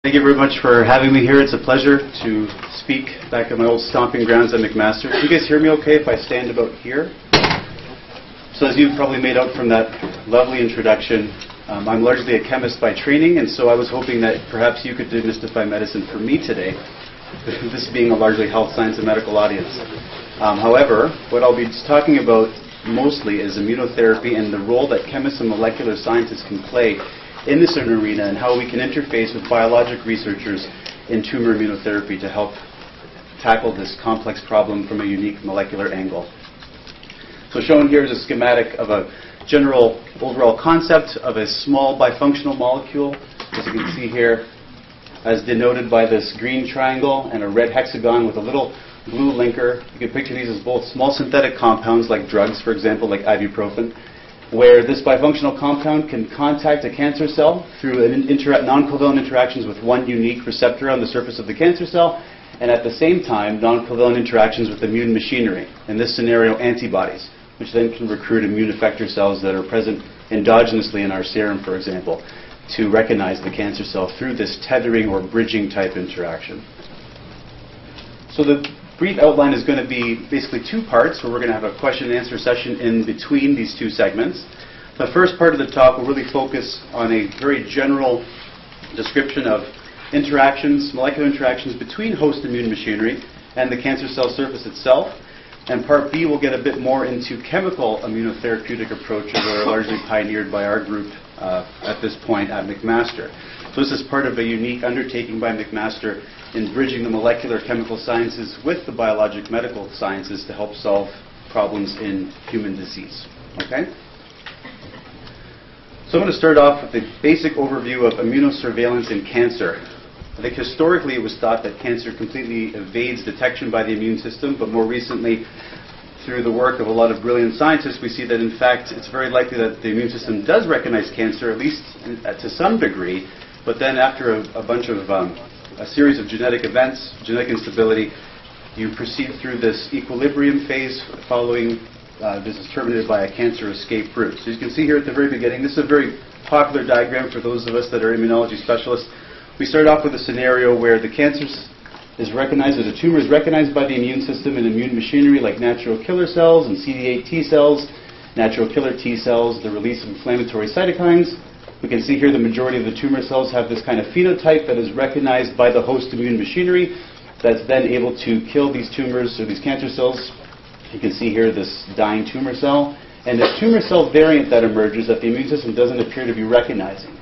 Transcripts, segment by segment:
Thank you very much for having me here. It's a pleasure to speak back at my old stomping grounds at McMaster. Can you guys hear me okay if I stand about here? So as you've probably made out from that lovely introduction, I'm largely a chemist by training, and so I was hoping that perhaps you could demystify medicine for me today, this being a largely health science and medical audience. However, what I'll be talking about mostly is immunotherapy and the role that chemists and molecular scientists can play in this arena and how we can interface with biologic researchers in tumor immunotherapy to help tackle this complex problem from a unique molecular angle. So shown here is a schematic of a general overall concept of a small bifunctional molecule, as you can see here, as denoted by this green triangle and a red hexagon with a little blue linker. You can picture these as both small synthetic compounds like drugs, for example, like ibuprofen, where this bifunctional compound can contact a cancer cell through non-covalent interactions with one unique receptor on the surface of the cancer cell, and at the same time, non-covalent interactions with immune machinery, in this scenario, antibodies, which then can recruit immune effector cells that are present endogenously in our serum, for example, to recognize the cancer cell through this tethering or bridging type interaction. So the brief outline is going to be basically two parts, where we're going to have a question and answer session in between these two segments. The first part of the talk will really focus on a very general description of interactions, molecular interactions between host immune machinery and the cancer cell surface itself. And part B will get a bit more into chemical immunotherapeutic approaches that are largely pioneered by our group at this point at McMaster. So this is part of a unique undertaking by McMaster in bridging the molecular chemical sciences with the biologic medical sciences to help solve problems in human disease. Okay? So I'm going to start off with a basic overview of immunosurveillance in cancer. I think historically it was thought that cancer completely evades detection by the immune system, but more recently, through the work of a lot of brilliant scientists, we see that in fact it's very likely that the immune system does recognize cancer, at least to some degree, but then after a series of genetic events, genetic instability, you proceed through this equilibrium phase following, this is terminated by a cancer escape route. So you can see here at the very beginning, this is a very popular diagram for those of us that are immunology specialists. We start off with a scenario where the cancer is recognized, or the tumor is recognized by the immune system and immune machinery like natural killer cells and CD8 T cells, natural killer T cells, the release of inflammatory cytokines. We can see here the majority of the tumor cells have this kind of phenotype that is recognized by the host immune machinery that's then able to kill these tumors or these cancer cells. You can see here this dying tumor cell and this tumor cell variant that emerges that the immune system doesn't appear to be recognizing.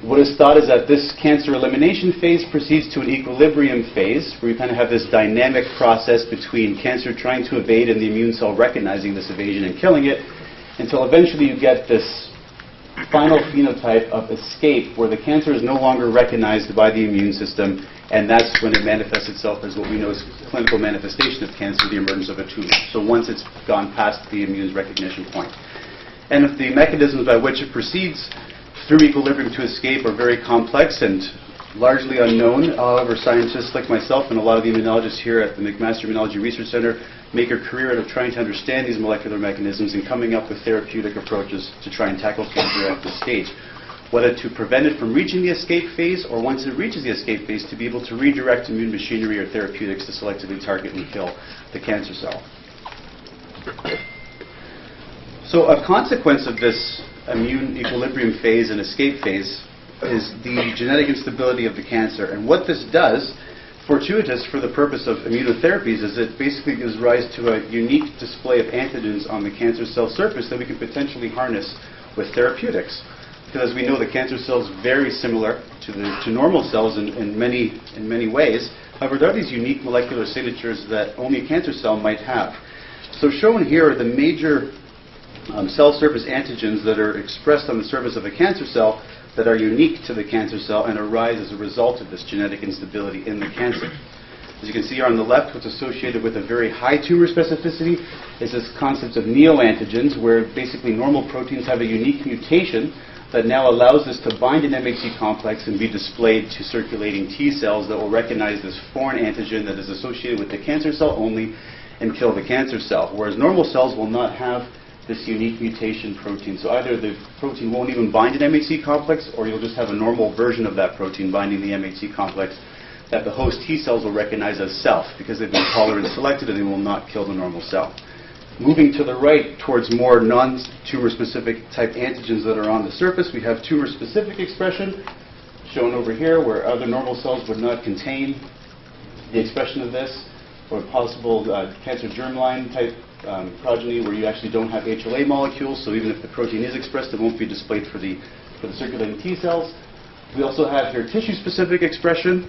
What is thought is that this cancer elimination phase proceeds to an equilibrium phase where you kind of have this dynamic process between cancer trying to evade and the immune cell recognizing this evasion and killing it, until eventually you get this final phenotype of escape where the cancer is no longer recognized by the immune system, and that's when it manifests itself as what we know as clinical manifestation of cancer, the emergence of a tumor. So once it's gone past the immune's recognition point. And if the mechanisms by which it proceeds through equilibrium to escape are very complex and largely unknown. However, scientists like myself and a lot of the immunologists here at the McMaster Immunology Research Center make a career out of trying to understand these molecular mechanisms and coming up with therapeutic approaches to try and tackle cancer at this stage, whether to prevent it from reaching the escape phase or once it reaches the escape phase to be able to redirect immune machinery or therapeutics to selectively target and kill the cancer cell. So a consequence of this immune equilibrium phase and escape phase is the genetic instability of the cancer. And what this does, fortuitous for the purpose of immunotherapies, is it basically gives rise to a unique display of antigens on the cancer cell surface that we can potentially harness with therapeutics. Because as we know, the cancer cells are very similar to normal cells in many ways. However, there are these unique molecular signatures that only a cancer cell might have. So shown here are the major cell surface antigens that are expressed on the surface of a cancer cell that are unique to the cancer cell and arise as a result of this genetic instability in the cancer. As you can see here on the left, what's associated with a very high tumor specificity is this concept of neoantigens, where basically normal proteins have a unique mutation that now allows this to bind an MHC complex and be displayed to circulating T cells that will recognize this foreign antigen that is associated with the cancer cell only and kill the cancer cell, whereas normal cells will not have this unique mutation protein. So either the protein won't even bind an MHC complex, or you'll just have a normal version of that protein binding the MHC complex that the host T cells will recognize as self, because they've been tolerance selected and they will not kill the normal cell. Moving to the right towards more non-tumor specific type antigens that are on the surface, we have tumor specific expression shown over here, where other normal cells would not contain the expression of this, or possible cancer germline type progeny where you actually don't have HLA molecules, so even if the protein is expressed, it won't be displayed for the circulating T cells. We also have here tissue-specific expression,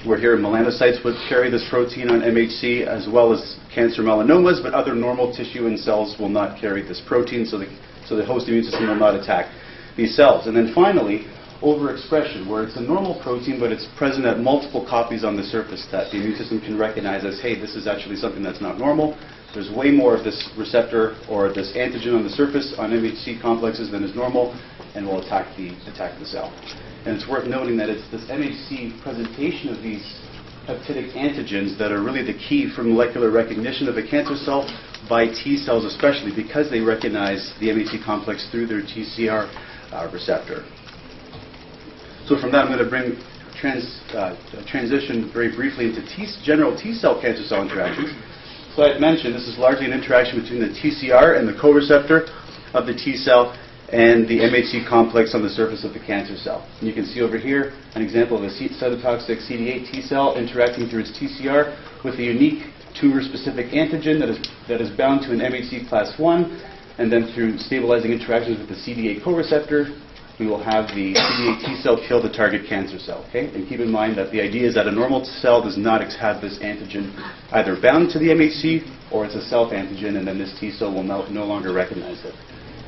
where here melanocytes would carry this protein on MHC, as well as cancer melanomas, but other normal tissue and cells will not carry this protein, so the host immune system will not attack these cells. And then finally, overexpression, where it's a normal protein, but it's present at multiple copies on the surface that the immune system can recognize as, hey, this is actually something that's not normal. There's way more of this receptor or this antigen on the surface on MHC complexes than is normal, and will attack the cell. And it's worth noting that it's this MHC presentation of these peptidic antigens that are really the key for molecular recognition of a cancer cell by T cells, especially because they recognize the MHC complex through their TCR receptor. So from that, I'm going to transition very briefly into general T cell cancer cell interactions. So I had mentioned this is largely an interaction between the TCR and the co-receptor of the T cell and the MHC complex on the surface of the cancer cell. And you can see over here an example of a cytotoxic CD8 T cell interacting through its TCR with a unique tumor-specific antigen that is bound to an MHC class 1, and then through stabilizing interactions with the CD8 co-receptor, we will have the CD8 T cell kill the target cancer cell. Okay? And keep in mind that the idea is that a normal cell does not have this antigen either bound to the MHC or it's a self-antigen, and then this T cell will no longer recognize it.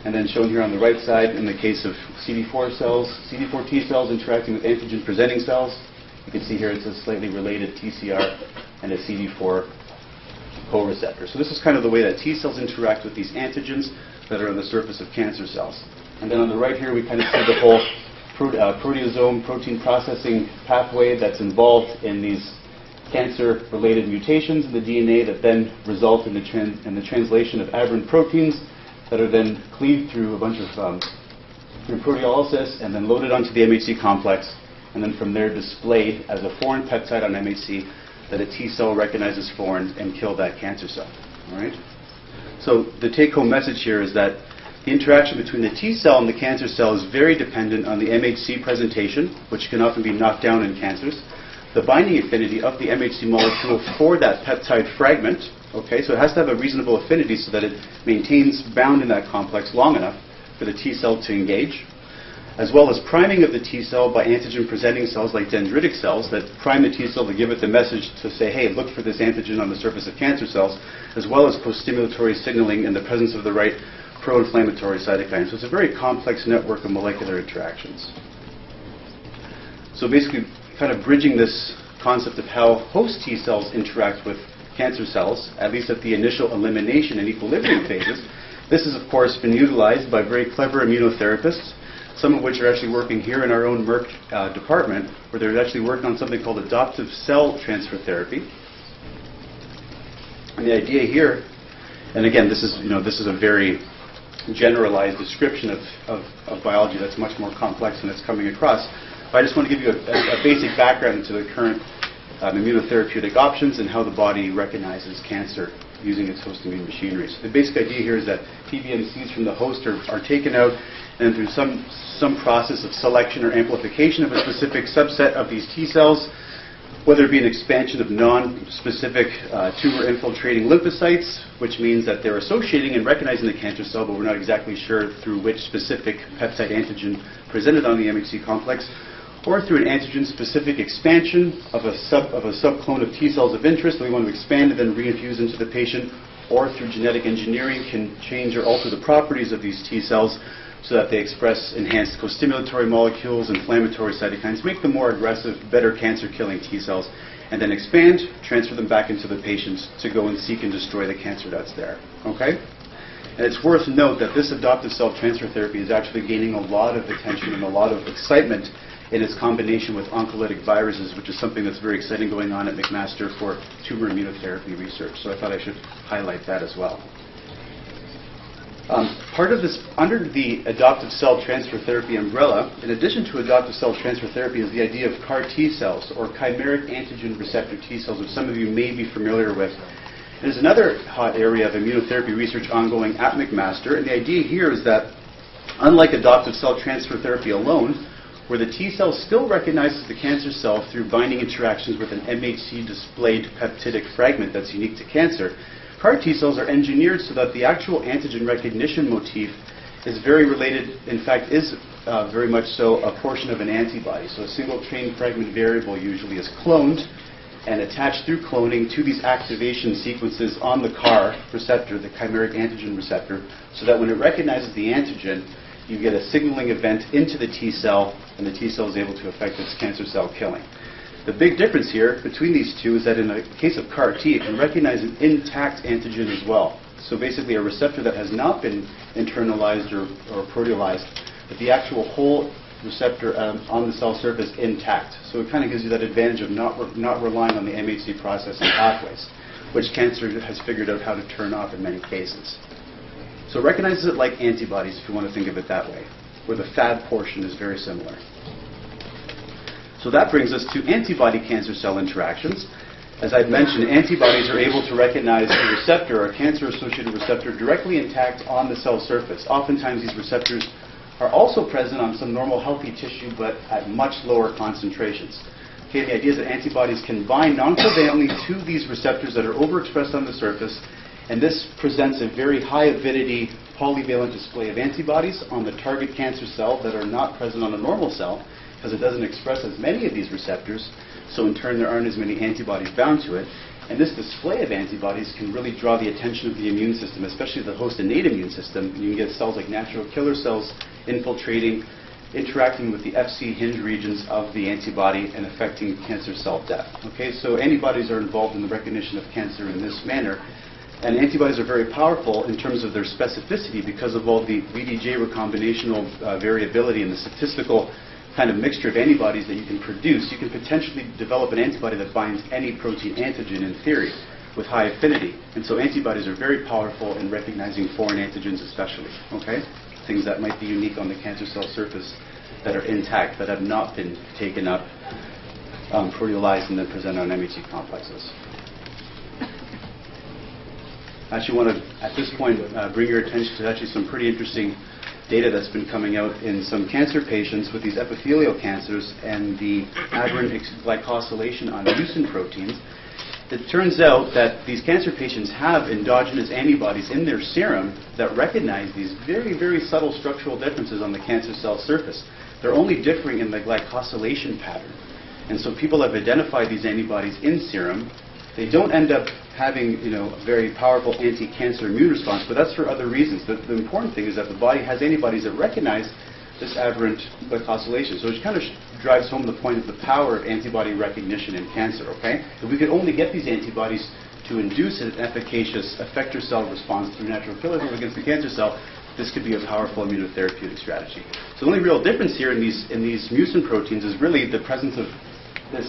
And then shown here on the right side, in the case of CD4 cells, CD4 T cells interacting with antigen-presenting cells, you can see here it's a slightly related TCR and a CD4 co-receptor. So this is kind of the way that T cells interact with these antigens that are on the surface of cancer cells. And then on the right here, we kind of see the whole proteasome protein processing pathway that's involved in these cancer-related mutations in the DNA that then result in the translation of aberrant proteins that are then cleaved through a bunch of through proteolysis and then loaded onto the MHC complex, and then from there displayed as a foreign peptide on MHC that a T cell recognizes foreign and kill that cancer cell. All right. So the take-home message here is that the interaction between the T cell and the cancer cell is very dependent on the MHC presentation, which can often be knocked down in cancers, the binding affinity of the MHC molecule for that peptide fragment. Okay, so it has to have a reasonable affinity so that it maintains bound in that complex long enough for the T cell to engage, as well as priming of the T cell by antigen-presenting cells like dendritic cells that prime the T cell to give it the message to say, hey, look for this antigen on the surface of cancer cells, as well as co-stimulatory signaling in the presence of the right pro-inflammatory cytokines. So it's a very complex network of molecular interactions. So basically, kind of bridging this concept of how host T cells interact with cancer cells, at least at the initial elimination and equilibrium phases. This has, of course, been utilized by very clever immunotherapists, some of which are actually working here in our own Merck department, where they're actually working on something called adoptive cell transfer therapy. And the idea here, and again, this is a very generalized description of biology that's much more complex than it's coming across. But I just want to give you a basic background into the current immunotherapeutic options and how the body recognizes cancer using its host immune machinery. So the basic idea here is that PBMCs from the host are taken out, and through some process of selection or amplification of a specific subset of these T cells, whether it be an expansion of non-specific tumor-infiltrating lymphocytes, which means that they're associating and recognizing the cancer cell, but we're not exactly sure through which specific peptide antigen presented on the MHC complex, or through an antigen-specific expansion of a subclone of T cells of interest that we want to expand and then reinfuse into the patient, or through genetic engineering can change or alter the properties of these T cells so that they express enhanced co-stimulatory molecules, inflammatory cytokines, make them more aggressive, better cancer-killing T cells, and then expand, transfer them back into the patient to go and seek and destroy the cancer that's there. Okay? And it's worth note that this adoptive cell transfer therapy is actually gaining a lot of attention and a lot of excitement in its combination with oncolytic viruses, which is something that's very exciting going on at McMaster for tumor immunotherapy research. So I thought I should highlight that as well. Part of this, under the adoptive cell transfer therapy umbrella, in addition to adoptive cell transfer therapy, is the idea of CAR T cells, or chimeric antigen receptor T cells, which some of you may be familiar with. There's another hot area of immunotherapy research ongoing at McMaster, and the idea here is that, unlike adoptive cell transfer therapy alone, where the T cell still recognizes the cancer cell through binding interactions with an MHC-displayed peptidic fragment that's unique to cancer, CAR T cells are engineered so that the actual antigen recognition motif is very related, in fact, is very much so a portion of an antibody. So a single chain fragment variable usually is cloned and attached through cloning to these activation sequences on the CAR receptor, the chimeric antigen receptor, so that when it recognizes the antigen, you get a signaling event into the T cell, and the T cell is able to affect its cancer cell killing. The big difference here between these two is that in the case of CAR T, it can recognize an intact antigen as well. So basically a receptor that has not been internalized or proteolyzed, but the actual whole receptor on the cell surface intact. So it kind of gives you that advantage of not relying on the MHC processing pathways, which cancer has figured out how to turn off in many cases. So it recognizes it like antibodies, if you want to think of it that way, where the Fab portion is very similar. So that brings us to antibody-cancer cell interactions. As I've mentioned, antibodies are able to recognize a receptor, or a cancer-associated receptor, directly intact on the cell surface. Oftentimes these receptors are also present on some normal healthy tissue, but at much lower concentrations. Okay, the idea is that antibodies can bind non-covalently to these receptors that are overexpressed on the surface, and this presents a very high avidity polyvalent display of antibodies on the target cancer cell that are not present on a normal cell, because it doesn't express as many of these receptors, so in turn there aren't as many antibodies bound to it. And this display of antibodies can really draw the attention of the immune system, especially the host innate immune system. You can get cells like natural killer cells infiltrating, interacting with the Fc hinge regions of the antibody and affecting cancer cell death. Okay, so antibodies are involved in the recognition of cancer in this manner. And antibodies are very powerful in terms of their specificity because of all the VDJ recombinational variability and the statistical kind of mixture of antibodies that you can produce. You can potentially develop an antibody that binds any protein antigen in theory with high affinity. And so antibodies are very powerful in recognizing foreign antigens especially, okay? Things that might be unique on the cancer cell surface that are intact, that have not been taken up, proteolyzed, and then present on MHC complexes. I actually want to, at this point, bring your attention to actually some pretty interesting data that's been coming out in some cancer patients with these epithelial cancers and the aberrant glycosylation on mucin proteins. It turns out that these cancer patients have endogenous antibodies in their serum that recognize these very, very subtle structural differences on the cancer cell surface. They're only differing in the glycosylation pattern. And so people have identified these antibodies in serum. They don't end up having, a very powerful anti-cancer immune response, but that's for other reasons. The important thing is that the body has antibodies that recognize this aberrant glycosylation. So it kind of drives home the point of the power of antibody recognition in cancer, okay? If we could only get these antibodies to induce an efficacious effector cell response through natural killer cells against the cancer cell, this could be a powerful immunotherapeutic strategy. So the only real difference here in these mucin proteins is really the presence of this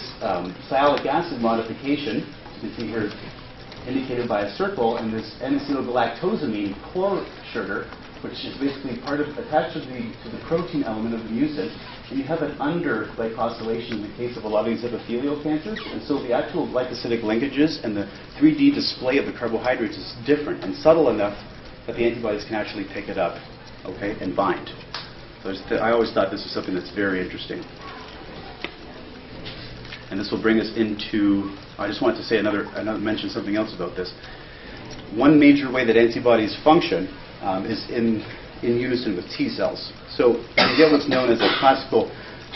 sialic acid modification. You can see here indicated by a circle, and this N-acetylgalactosamine chloride sugar, which is basically attached to the protein element of the mucin, and you have an under-glycosylation in the case of a lot of these epithelial cancers, and so the actual glycosidic linkages and the 3D display of the carbohydrates is different and subtle enough that the antibodies can actually pick it up, okay, and bind. So I always thought this was something that's very interesting. And this will bring us into, I just wanted to say mention something else about this. One major way that antibodies function is in unison with T cells. So you get what's known as a classical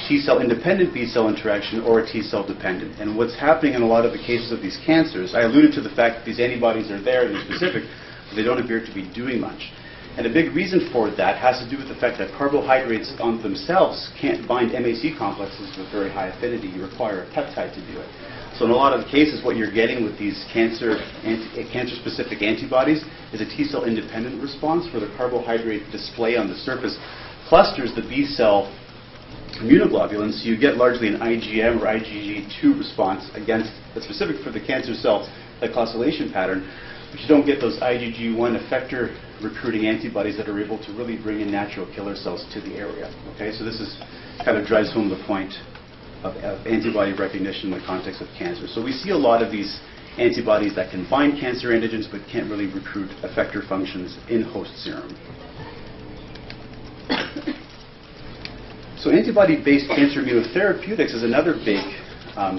T cell independent B cell interaction or a T cell dependent. And what's happening in a lot of the cases of these cancers, I alluded to the fact that these antibodies are there and they're specific, but they don't appear to be doing much. And a big reason for that has to do with the fact that carbohydrates on themselves can't bind MHC complexes with very high affinity. You require a peptide to do it. So in a lot of the cases, what you're getting with these cancer-specific antibodies is a T-cell independent response where the carbohydrate display on the surface clusters the B-cell immunoglobulins, so you get largely an IgM or IgG2 response against, that's specific for the cancer cell glycosylation pattern. but you don't get those IgG1 effector recruiting antibodies that are able to really bring in natural killer cells to the area. Okay, so this is kind of drives home the point of antibody recognition in the context of cancer. So we see a lot of these antibodies that can bind cancer antigens but can't really recruit effector functions in host serum. So antibody-based cancer immunotherapeutics is another big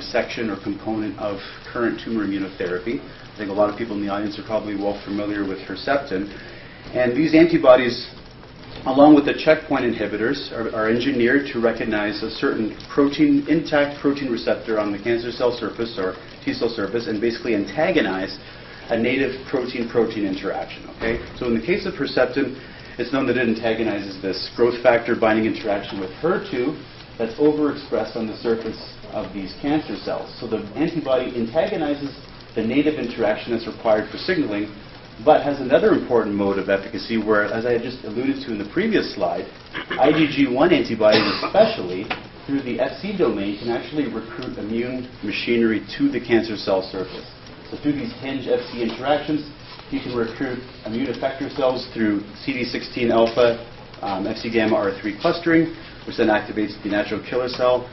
section or component of current tumor immunotherapy. I think a lot of people in the audience are probably well familiar with Herceptin. And these antibodies, along with the checkpoint inhibitors, are engineered to recognize a certain protein, intact protein receptor on the cancer cell surface or T cell surface and basically antagonize a native protein-protein interaction. Okay? So in the case of Herceptin, it's known that it antagonizes this growth factor binding interaction with HER2 that's overexpressed on the surface of these cancer cells. So the antibody antagonizes the native interaction that's required for signaling, but has another important mode of efficacy where, as I had just alluded to in the previous slide, IgG1 antibodies especially, through the Fc domain, can actually recruit immune machinery to the cancer cell surface. So through these hinge Fc interactions, you can recruit immune effector cells through CD16 alpha, Fc gamma R3 clustering, which then activates the natural killer cell.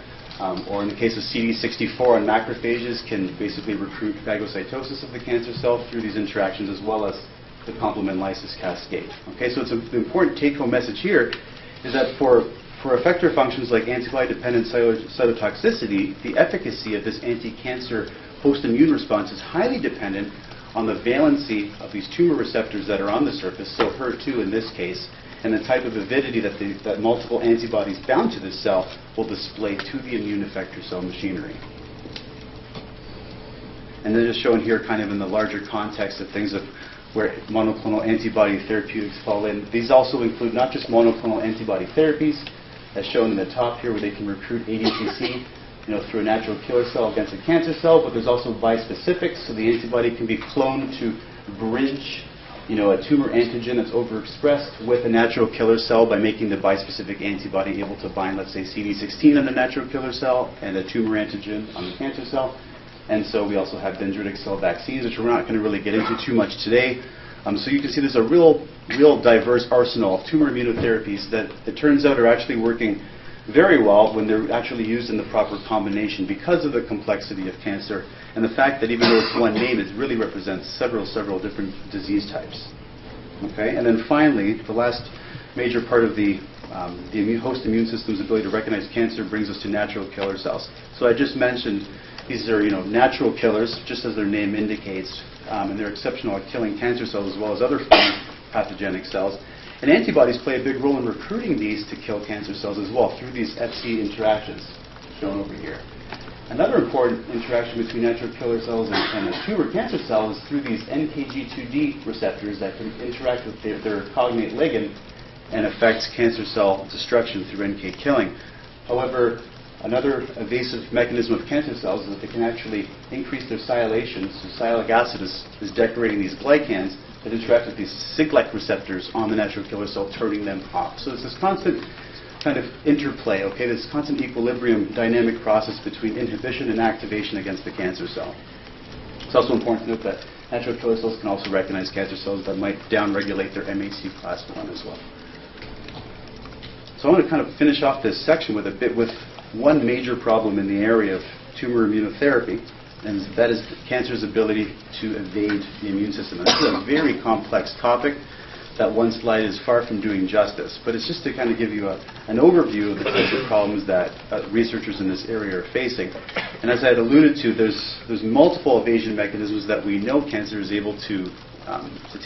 Or in the case of CD64 on macrophages, can basically recruit phagocytosis of the cancer cell through these interactions, as well as the complement lysis cascade. Okay, so it's the important take-home message here is that for effector functions like antibody-dependent cytotoxicity, the efficacy of this anti-cancer host immune response is highly dependent on the valency of these tumor receptors that are on the surface, so HER2 in this case, and the type of avidity that multiple antibodies bound to this cell will display to the immune effector cell machinery. And then just shown here kind of in the larger context of things of where monoclonal antibody therapeutics fall in. These also include not just monoclonal antibody therapies, as shown in the top here, where they can recruit ADCC through a natural killer cell against a cancer cell, but there's also bispecifics, so the antibody can be cloned to bridge a tumor antigen that's overexpressed with a natural killer cell by making the bispecific antibody able to bind, let's say, CD16 on the natural killer cell and a tumor antigen on the cancer cell. And so we also have dendritic cell vaccines, which we're not going to really get into too much today. So you can see there's a real diverse arsenal of tumor immunotherapies that it turns out are actually working very well when they're actually used in the proper combination because of the complexity of cancer and the fact that even though it's one name, it really represents several different disease types. Okay, and then finally, the last major part of the host immune system's ability to recognize cancer brings us to natural killer cells. So I just mentioned these are natural killers, just as their name indicates, and they're exceptional at killing cancer cells as well as other foreign pathogenic cells. And antibodies play a big role in recruiting these to kill cancer cells as well through these Fc interactions shown over here. Another important interaction between natural killer cells and a tumor cancer cell is through these NKG2D receptors that can interact with their cognate ligand and affect cancer cell destruction through NK killing. However, another evasive mechanism of cancer cells is that they can actually increase their sialation. So sialic acid is decorating these glycans that interact with these Siglec receptors on the natural killer cell, turning them off. So it's this constant kind of interplay, okay, this constant equilibrium dynamic process between inhibition and activation against the cancer cell. It's also important to note that natural killer cells can also recognize cancer cells that might downregulate their MHC class I as well. So I want to kind of finish off this section with one major problem in the area of tumor immunotherapy, and that is cancer's ability to evade the immune system. And this is a very complex topic that one slide is far from doing justice, but it's just to kind of give you an overview of the types of problems that researchers in this area are facing. And as I had alluded to, there's multiple evasion mechanisms that we know cancer is able to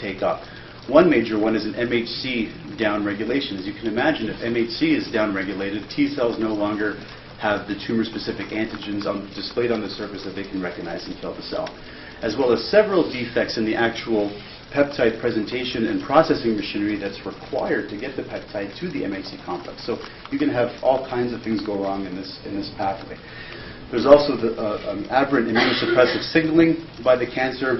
take up. One major one is an MHC downregulation. As you can imagine, if MHC is downregulated, T cells no longer have the tumor-specific antigens displayed on the surface that they can recognize and kill the cell, as well as several defects in the actual peptide presentation and processing machinery that's required to get the peptide to the MHC complex. So you can have all kinds of things go wrong in this pathway. There's also the aberrant immunosuppressive signaling by the cancer,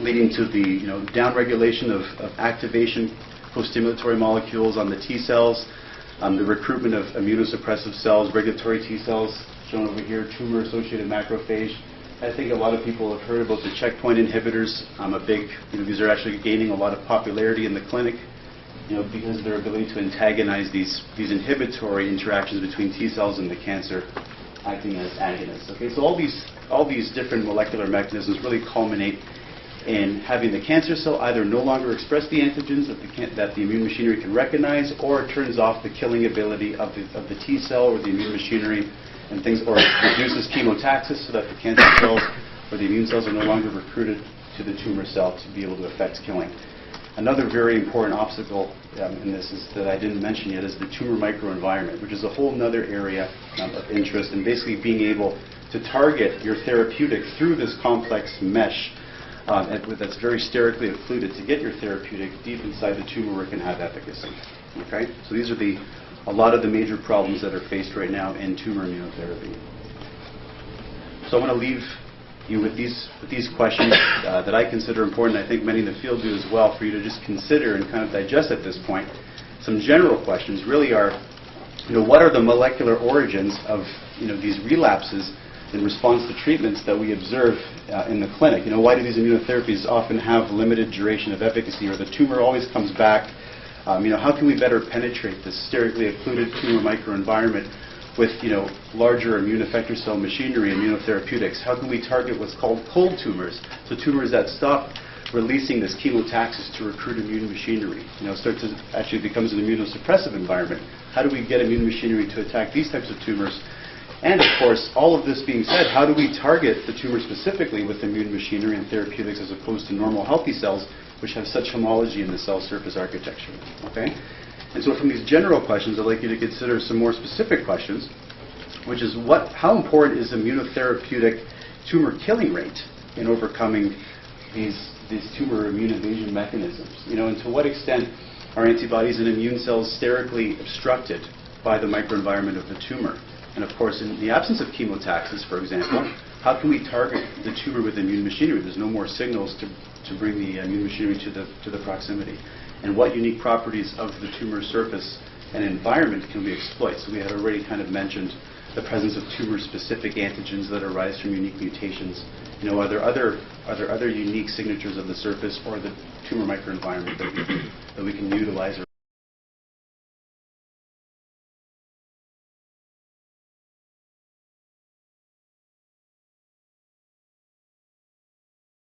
leading to the downregulation of activation co-stimulatory molecules on the T cells, the recruitment of immunosuppressive cells, regulatory T cells, shown over here, tumor-associated macrophage, I think a lot of people have heard about the checkpoint inhibitors. These are actually gaining a lot of popularity in the clinic, because of their ability to antagonize these inhibitory interactions between T cells and the cancer, acting as agonists. Okay, so all these different molecular mechanisms really culminate in having the cancer cell either no longer express the antigens that the immune machinery can recognize, or it turns off the killing ability of the T cell or the immune machinery and things, or it reduces chemotaxis so that the cancer cells or the immune cells are no longer recruited to the tumor cell to be able to affect killing. Another very important obstacle in this is that I didn't mention yet is the tumor microenvironment, which is a whole other area of interest, and basically being able to target your therapeutic through this complex mesh that's very sterically occluded to get your therapeutic deep inside the tumor where it can have efficacy. Okay, so these are a lot of the major problems that are faced right now in tumor immunotherapy. So I want to leave you with these questions that I consider important. I think many in the field do as well, for you to just consider and kind of digest at this point. Some general questions really are, what are the molecular origins of these relapses in response to treatments that we observe in the clinic? Why do these immunotherapies often have limited duration of efficacy, or the tumor always comes back? How can we better penetrate this sterically occluded tumor microenvironment with larger immune effector cell machinery, immunotherapeutics? How can we target what's called cold tumors, so tumors that stop releasing this chemotaxis to recruit immune machinery, start to actually becomes an immunosuppressive environment? How do we get immune machinery to attack these types of tumors? And of course, all of this being said, how do we target the tumor specifically with immune machinery and therapeutics as opposed to normal healthy cells, which have such homology in the cell surface architecture? Okay? And so from these general questions, I'd like you to consider some more specific questions, which is how important is immunotherapeutic tumor killing rate in overcoming these tumor immune evasion mechanisms? And to what extent are antibodies and immune cells sterically obstructed by the microenvironment of the tumor? And of course, in the absence of chemotaxis, for example, how can we target the tumor with immune machinery? There's no more signals to bring the immune machinery to the proximity. And what unique properties of the tumor surface and environment can we exploit? So we had already kind of mentioned the presence of tumor-specific antigens that arise from unique mutations. Are there other unique signatures of the surface or the tumor microenvironment that we can utilize?